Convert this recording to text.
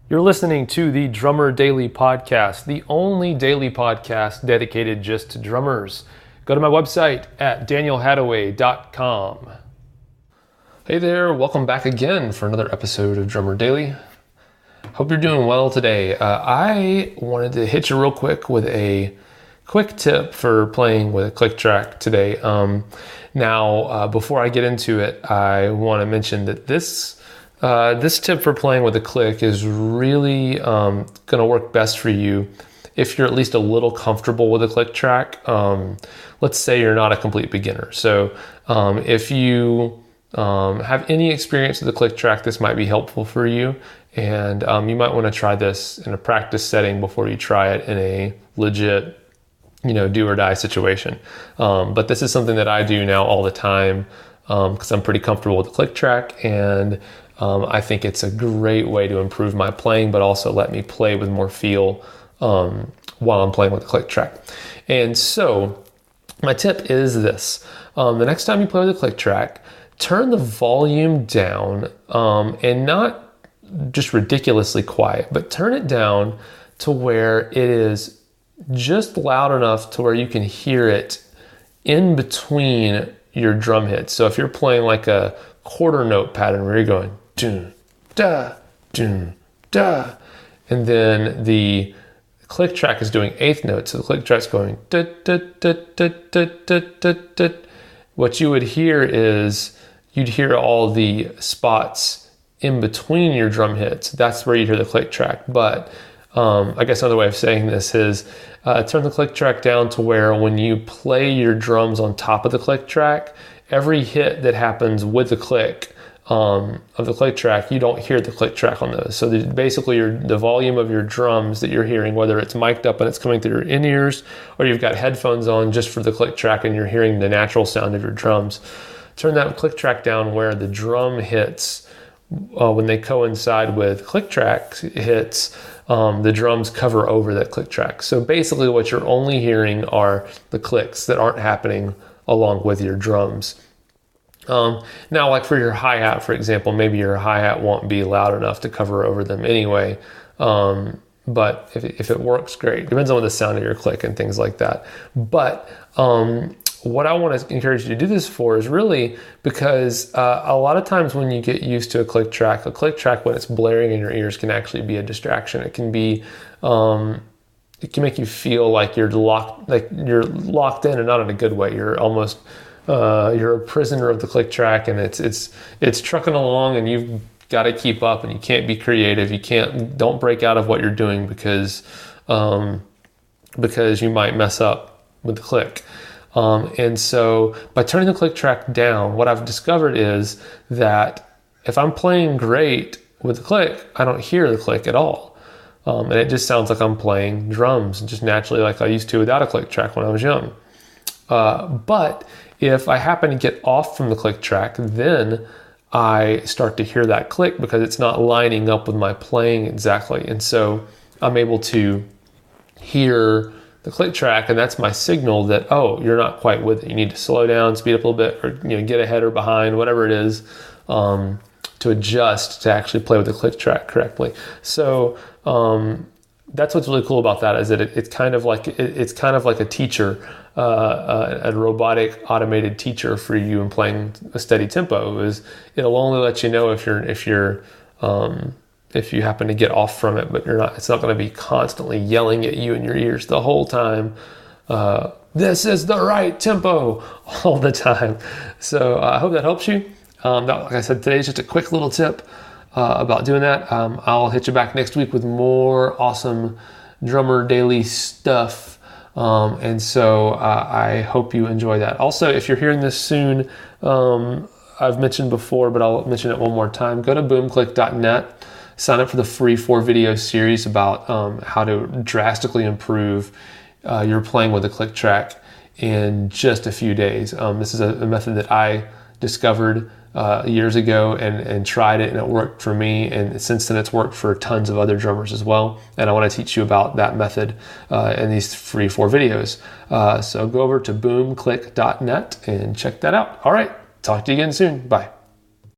You're listening to the Drummer Daily Podcast, the only daily podcast dedicated just to drummers. Go to my website at danielhadaway.com. Hey there, welcome back again for another episode of Drummer Daily. Hope you're doing well today. I wanted to hit you real quick with a quick tip for playing with a click track today. Before I get into it, I want to mention that this tip for playing with a click is really going to work best for you if you're at least a little comfortable with a click track. Let's say you're not a complete beginner. So if you have any experience with the click track, this might be helpful for you. And you might want to try this in a practice setting before you try it in a legit, do or die situation. But this is something that I do now all the time because I'm pretty comfortable with the click track, and I think it's a great way to improve my playing, but also let me play with more feel while I'm playing with the click track. And so my tip is this. The next time you play with a click track, turn the volume down and not just ridiculously quiet, but turn it down to where it is just loud enough to where you can hear it in between your drum hits. So if you're playing like a quarter note pattern where you're going dun da dun da, and then the click track is doing eighth notes, so the click track's going da da da da da da da da. What you would hear is you'd hear all the spots in between your drum hits. That's where you hear the click track. But I guess another way of saying this is turn the click track down to where when you play your drums on top of the click track, every hit that happens with the click of the click track, you don't hear the click track on those. So basically the volume of your drums that you're hearing, whether it's mic'd up and it's coming through your in-ears, or you've got headphones on just for the click track and you're hearing the natural sound of your drums, turn that click track down where the drum hits, when they coincide with click track hits, the drums cover over that click track. So basically what you're only hearing are the clicks that aren't happening along with your drums. Now, like for your hi-hat, for example, maybe your hi-hat won't be loud enough to cover over them anyway. But if it works, great. Depends on the sound of your click and things like that. But what I want to encourage you to do this for is really because a lot of times when you get used to a click track when it's blaring in your ears can actually be a distraction. It can be, it can make you feel like you're locked in, and not in a good way. You're almost, you're a prisoner of the click track, and it's trucking along, and you've got to keep up, and you can't be creative. Don't break out of what you're doing because you might mess up with the click. And so by turning the click track down, what I've discovered is that if I'm playing great with the click, I don't hear the click at all. And it just sounds like I'm playing drums just naturally like I used to without a click track when I was young. But if I happen to get off from the click track, then I start to hear that click because it's not lining up with my playing exactly. And so I'm able to hear the click track, and that's my signal that, oh, you're not quite with it. You need to slow down, speed up a little bit, or get ahead or behind, whatever it is, to adjust to actually play with the click track correctly. So that's what's really cool about that, is that it's kind of like a teacher, a robotic automated teacher for you in playing a steady tempo. It'll only let you know if you happen to get off from it, but it's not going to be constantly yelling at you in your ears the whole time. This is the right tempo all the time. So I hope that helps you. Like I said, today's just a quick little tip about doing that. I'll hit you back next week with more awesome Drummer Daily stuff. And so I hope you enjoy that. Also, if you're hearing this soon, I've mentioned before, but I'll mention it one more time. Go to boomclick.net. Sign up for the free 4-video series about how to drastically improve your playing with a click track in just a few days. This is a method that I discovered years ago and tried it, and it worked for me. And since then, it's worked for tons of other drummers as well. And I want to teach you about that method in these free 4 videos. So go over to boomclick.net and check that out. All right. Talk to you again soon. Bye.